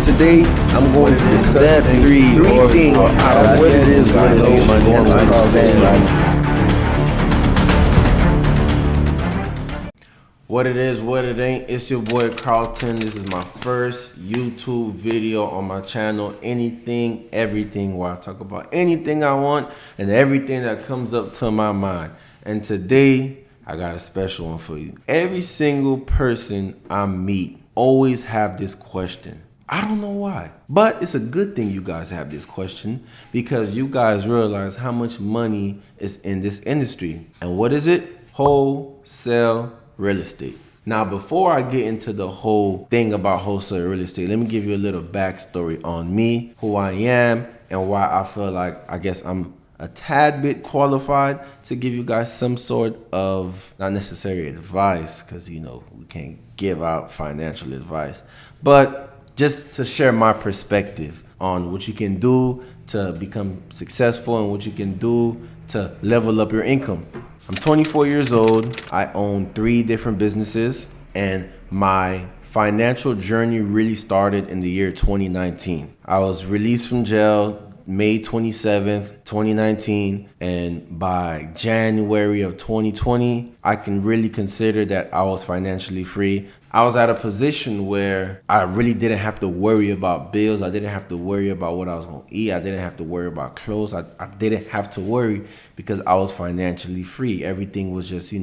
Today, I'm going to discuss three things out what it is I know money and understand. What it is, what it ain't, it's your boy Carlton. This is my first YouTube video on my channel. Anything, everything, where I talk about anything I want and everything that comes up to my mind. And today, I got a special one for you. Every single person I meet always have this question. I don't know why, but it's a good thing you guys have this question because you guys realize how much money is in this industry. And what is it? Wholesale real estate. Now, before I get into the whole thing about wholesale real estate, let me give you a little backstory on me, who I am, and why I feel like I guess I'm a tad bit qualified to give you guys some sort of, not necessary advice, because we can't give out financial advice, but just to share my perspective on what you can do to become successful and what you can do to level up your income. I'm 24 years old. I own 3 different businesses, and my financial journey really started in the year 2019. I was released from jail May 27th, 2019, and by January of 2020, I can really consider that I was financially free. I was at a position where I really didn't have to worry about bills. I didn't have to worry about what I was going to eat. I didn't have to worry about clothes. I didn't have to worry because I was financially free. Everything was just,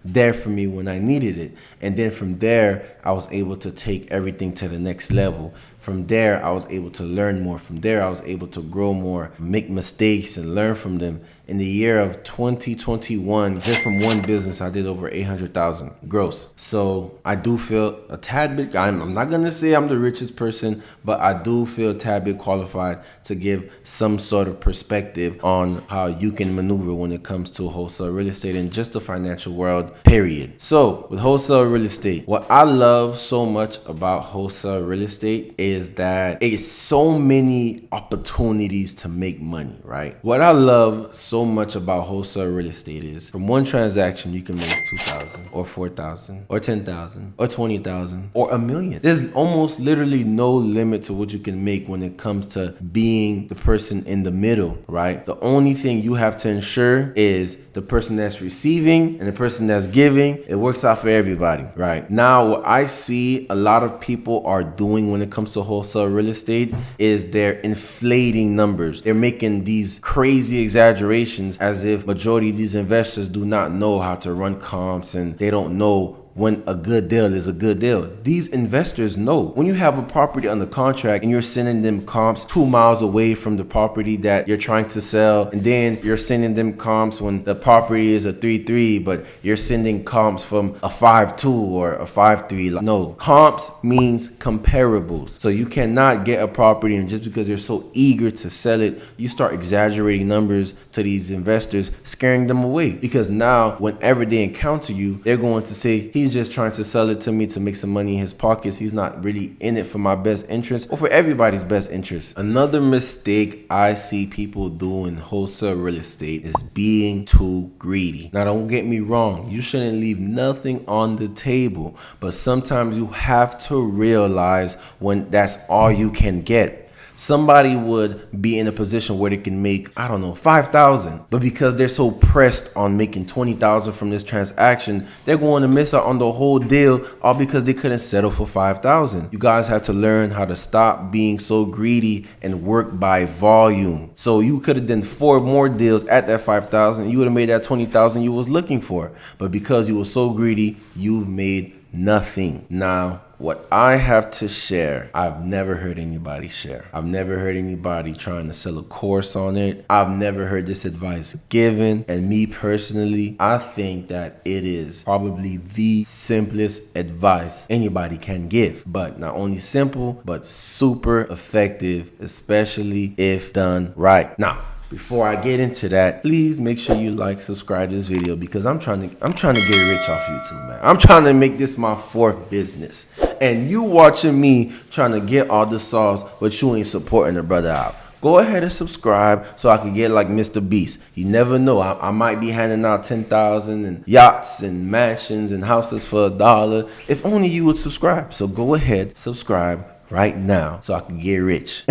there for me when I needed it. And then from there, I was able to take everything to the next level. From there, I was able to learn more. From there, I was able to grow more, make mistakes and learn from them. In the year of 2021, just from one business, I did over 800,000 gross. So I do feel a tad bit, I'm not going to say I'm the richest person, but I do feel a tad bit qualified to give some sort of perspective on how you can maneuver when it comes to wholesale real estate and just the financial world, period. So with wholesale real estate, what I love so much about wholesale real estate is that it's so many opportunities to make money, right? What I love so much about wholesale real estate is from one transaction you can make 2,000 or 4,000 or 10,000 or 20,000 or $1 million. There's almost literally no limit to what you can make when it comes to being the person in the middle, right? The only thing you have to ensure is the person that's receiving and the person that's giving. It works out for everybody, right? Now, what I see a lot of people are doing when it comes to wholesale real estate is they're inflating numbers. They're making these crazy exaggerations as if majority of these investors do not know how to run comps and they don't know when a good deal is a good deal. These investors know. When you have a property under contract and you're sending them comps 2 miles away from the property that you're trying to sell, and then you're sending them comps when the property is a 3.3, but you're sending comps from a 5.2 or a 5.3. No, comps means comparables. So you cannot get a property and just because you're so eager to sell it, you start exaggerating numbers to these investors, scaring them away. Because now, whenever they encounter you, they're going to say, he's just trying to sell it to me to make some money in his pockets. He's not really in it for my best interest or for everybody's best interest. Another mistake I see people do in wholesale real estate is being too greedy. Now, don't get me wrong. You shouldn't leave nothing on the table, but sometimes you have to realize when that's all you can get. Somebody would be in a position where they can make, I don't know, 5,000. But because they're so pressed on making 20,000 from this transaction, they're going to miss out on the whole deal all because they couldn't settle for 5,000. You guys have to learn how to stop being so greedy and work by volume. So you could have done 4 more deals at that 5,000. You would have made that 20,000 you was looking for. But because you were so greedy, you've made nothing. Now, what I have to share, I've never heard anybody share. I've never heard anybody trying to sell a course on it. I've never heard this advice given. And me personally, I think that it is probably the simplest advice anybody can give. But not only simple, but super effective, especially if done right. Now, before I get into that, please make sure you like, subscribe to this video because I'm trying to get rich off YouTube, man. I'm trying to make this my 4th business. And you watching me trying to get all the sauce, but you ain't supporting the brother out. Go ahead and subscribe so I can get like Mr. Beast. You never know. I might be handing out 10,000 and yachts and mansions and houses for $1 if only you would subscribe. So go ahead, subscribe, right now so I can get rich.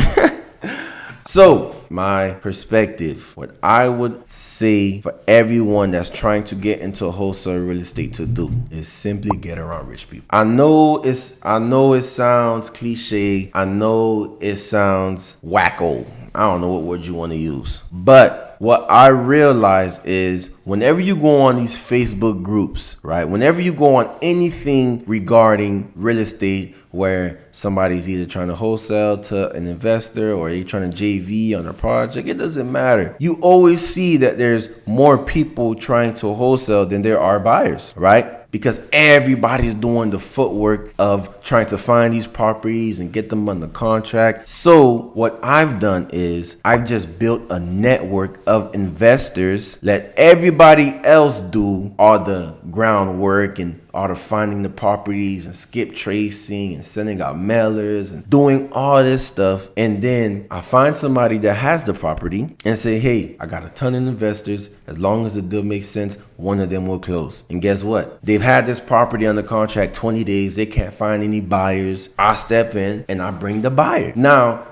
So, my perspective, what I would say for everyone that's trying to get into wholesale real estate to do is simply get around rich people. I know it sounds cliche. I know it sounds wacko. I don't know what word you want to use. But what I realize is whenever you go on these Facebook groups, right? Whenever you go on anything regarding real estate where somebody's either trying to wholesale to an investor or you're trying to JV on a project, it doesn't matter. You always see that there's more people trying to wholesale than there are buyers, right? Because everybody's doing the footwork of trying to find these properties and get them under contract. So what I've done is I've just built a network of investors, let everybody else do all the groundwork and all the finding the properties and skip tracing and sending out mailers and doing all this stuff. And then I find somebody that has the property and say, hey, I got a ton of investors. As long as the deal makes sense, one of them will close. And guess what? They've had this property under contract 20 days. They can't find any buyers. I step in and I bring the buyer. Now,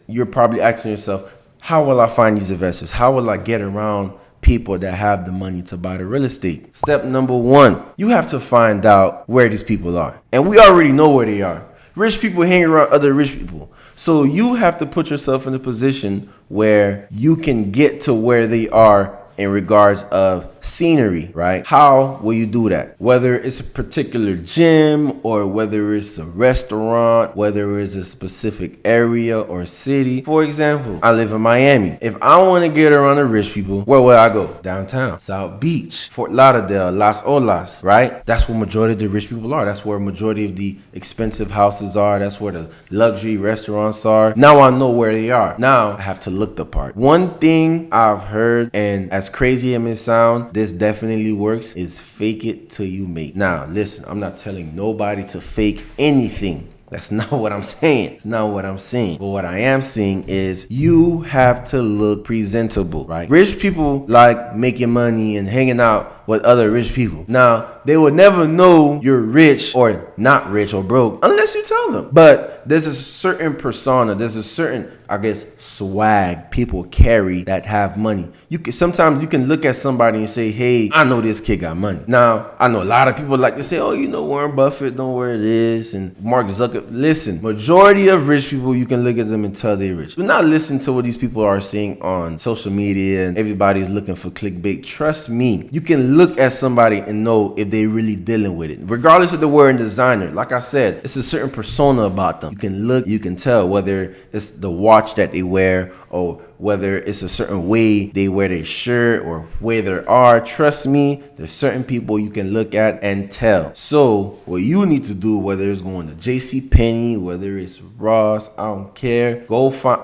you're probably asking yourself, how will I find these investors? How will I get around people that have the money to buy the real estate? Step number one, you have to find out where these people are. And we already know where they are. Rich people hang around other rich people. So you have to put yourself in a position where you can get to where they are in regards of scenery, right? How will you do that? Whether it's a particular gym or whether it's a restaurant, whether it's a specific area or city. For example, I live in Miami. If I want to get around the rich people, where will I go? Downtown, South Beach, Fort Lauderdale, Las Olas, right? That's where majority of the rich people are. That's where majority of the expensive houses are. That's where the luxury restaurants are. Now I know where they are. Now I have to look the part. One thing I've heard, and as crazy as it may sound, this definitely works, is fake it till you make. Now, listen, I'm not telling nobody to fake anything. That's not what I'm saying. It's not what I'm saying. But what I am saying is you have to look presentable, right? Rich people like making money and hanging out with other rich people. Now, they will never know you're rich or not rich or broke unless you tell them. But there's a certain persona, there's a certain, I guess, swag people carry that have money. Sometimes you can look at somebody and say, hey, I know this kid got money. Now, I know a lot of people like to say, oh, you know, Warren Buffett, know where it is, and Mark Zuckerberg. Listen, majority of rich people, you can look at them and tell they're rich. Do not listen to what these people are saying on social media and everybody's looking for clickbait. Trust me, you can look at somebody and know if they really dealing with it. Regardless of the word designer, like I said, it's a certain persona about them. You can look, you can tell whether it's the watch that they wear or whether it's a certain way they wear their shirt or where they are. Trust me, there's certain people you can look at and tell. So what you need to do, whether it's going to JCPenney, whether it's Ross, I don't care, go find,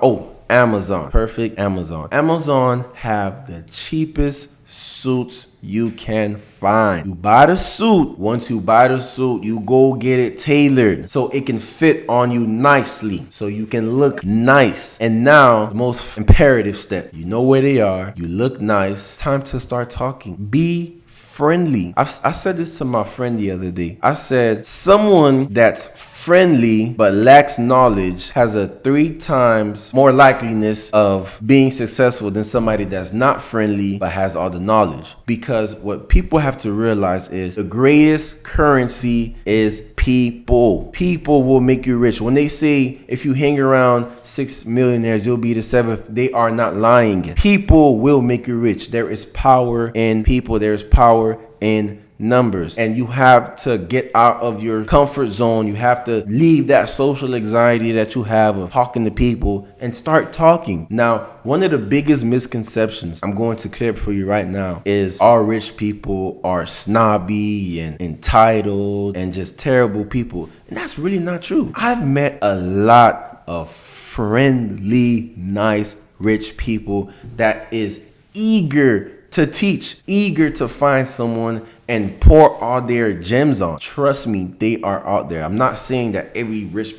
Amazon. Perfect. Amazon have the cheapest suits you can find. You buy the suit. Once you buy the suit, you go get it tailored so it can fit on you nicely, so you can look nice. And now, the most imperative step, you know where they are, you look nice, time to start talking. Be friendly. I said this to my friend the other day. I said, someone that's friendly but lacks knowledge has a 3 times more likeliness of being successful than somebody that's not friendly but has all the knowledge. Because what people have to realize is the greatest currency is people. People will make you rich. When they say if you hang around 6 millionaires, you'll be the 7th, they are not lying. People will make you rich. There is power in people. There is power in numbers, and you have to get out of your comfort zone. You have to leave that social anxiety that you have of talking to people and start talking. Now, one of the biggest misconceptions I'm going to clear up for you right now is all rich people are snobby and entitled and just terrible people. And that's really not true. I've met a lot of friendly, nice, rich people that is eager to teach, eager to find someone and pour all their gems on. Trust me, they are out there. I'm not saying that every rich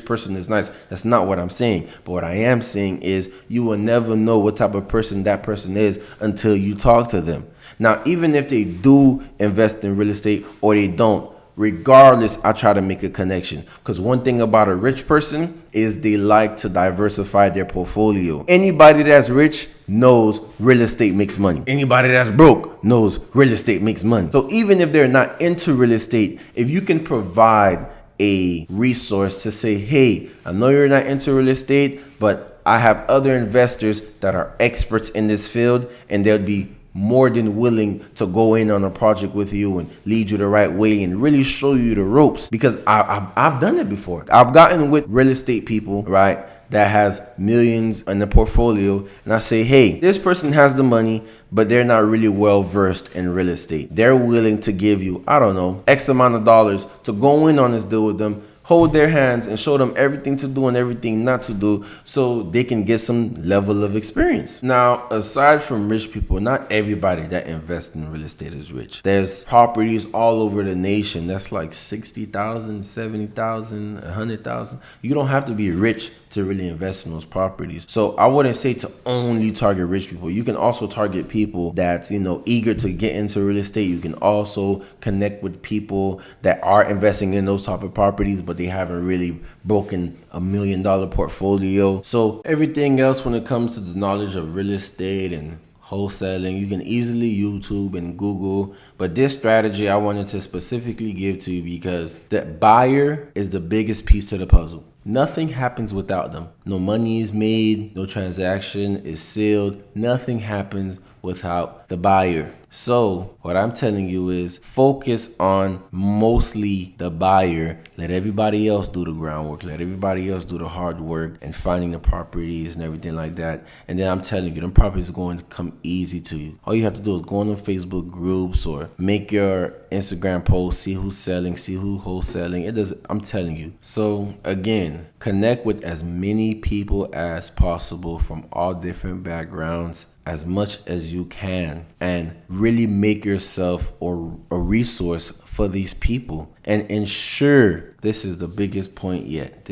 person is nice. That's not what I'm saying. But what I am saying is you will never know what type of person that person is until you talk to them. Now, even if they do invest in real estate or they don't, regardless, I try to make a connection. Because one thing about a rich person is they like to diversify their portfolio. Anybody that's rich knows real estate makes money. Anybody that's broke knows real estate makes money. So even if they're not into real estate, if you can provide a resource to say, hey, I know you're not into real estate, but I have other investors that are experts in this field, and they'll be more than willing to go in on a project with you and lead you the right way and really show you the ropes. Because I've done it before. I've gotten with real estate people, right, that has millions in the portfolio, and I say, hey, this person has the money, but they're not really well versed in real estate. They're willing to give you, I don't know, X amount of dollars to go in on this deal with them, hold their hands and show them everything to do and everything not to do, so they can get some level of experience. Now, aside from rich people, not everybody that invests in real estate is rich. There's properties all over the nation that's like 60,000, 70,000, 100,000. You don't have to be rich to really invest in those properties. So I wouldn't say to only target rich people. You can also target people that's, eager to get into real estate. You can also connect with people that are investing in those type of properties, but they haven't really broken $1 million portfolio. So everything else when it comes to the knowledge of real estate and wholesaling, you can easily YouTube and Google. But this strategy I wanted to specifically give to you because the buyer is the biggest piece to the puzzle. Nothing happens without them. No money is made, no transaction is sealed. Nothing happens without the buyer. So what I'm telling you is focus on mostly the buyer. Let everybody else do the groundwork. Let everybody else do the hard work and finding the properties and everything like that. And then I'm telling you, them properties are going to come easy to you. All you have to do is go on the Facebook groups or make your Instagram post, see who's selling, see who's wholesaling. It does. I'm telling you. So again, connect with as many people as possible from all different backgrounds as much as you can, and really make yourself a resource for these people, and ensure, this is the biggest point yet,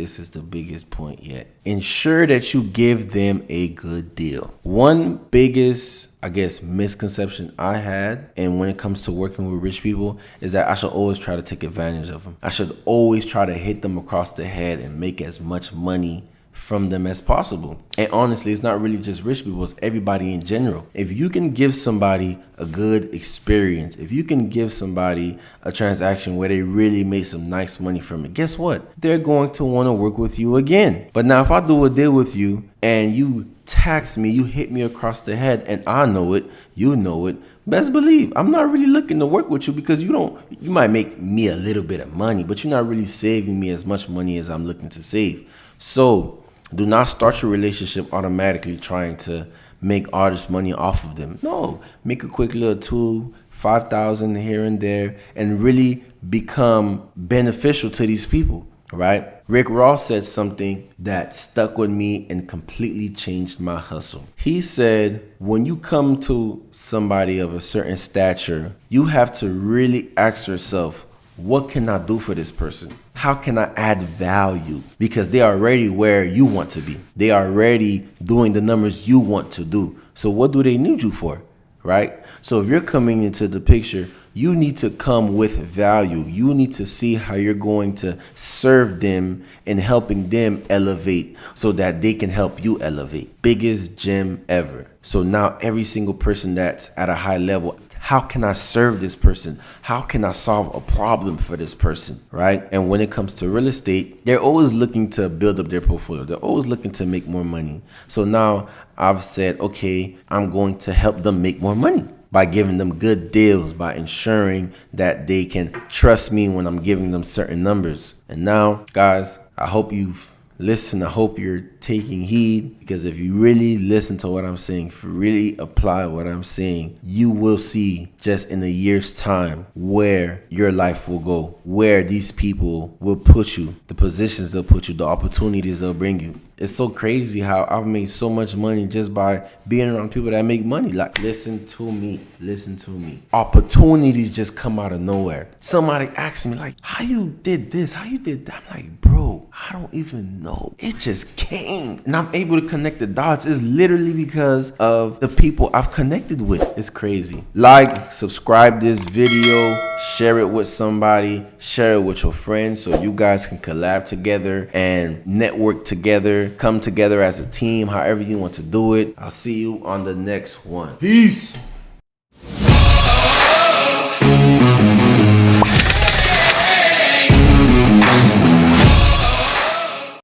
ensure that you give them a good deal. One biggest, misconception I had, and when it comes to working with rich people, is that I should always try to take advantage of them. I should always try to hit them across the head and make as much money from them as possible. And honestly, it's not really just rich people, it's everybody in general. If you can give somebody a good experience, if you can give somebody a transaction where they really made some nice money from it, guess what? They're going to want to work with you again. But now if I do a deal with you and you tax me, you hit me across the head, and I know it, you know it, best believe I'm not really looking to work with you, because you might make me a little bit of money, but you're not really saving me as much money as I'm looking to save. So do not start your relationship automatically trying to make all this money off of them. No, make a quick little $2,000-$5,000 here and there, and really become beneficial to these people, right? Rick Ross said something that stuck with me and completely changed my hustle. He said, when you come to somebody of a certain stature, you have to really ask yourself, what can I do for this person? How can I add value? Because they are already where you want to be. They are already doing the numbers you want to do. So what do they need you for, right? So if you're coming into the picture, you need to come with value. You need to see how you're going to serve them and helping them elevate so that they can help you elevate. Biggest gem ever. So now every single person that's at a high level, how can I serve this person? How can I solve a problem for this person, right? And when it comes to real estate, they're always looking to build up their portfolio. They're always looking to make more money. So now I've said, okay, I'm going to help them make more money by giving them good deals, by ensuring that they can trust me when I'm giving them certain numbers. And now, guys, I hope you've listened. I hope you're taking heed, because if you really listen to what I'm saying, if you really apply what I'm saying, you will see just in a year's time where your life will go, where these people will put you, the positions they'll put you, the opportunities they'll bring you. It's so crazy how I've made so much money just by being around people that make money. Like, listen to me. Opportunities just come out of nowhere. Somebody asks me, like, how you did this? How you did that? I'm like, bro, people. I don't even know. It just came. And I'm able to connect the dots. It's literally because of the people I've connected with. It's crazy. Like, subscribe this video, share it with somebody, share it with your friends so you guys can collab together and network together, come together as a team, however you want to do it. I'll see you on the next one. Peace.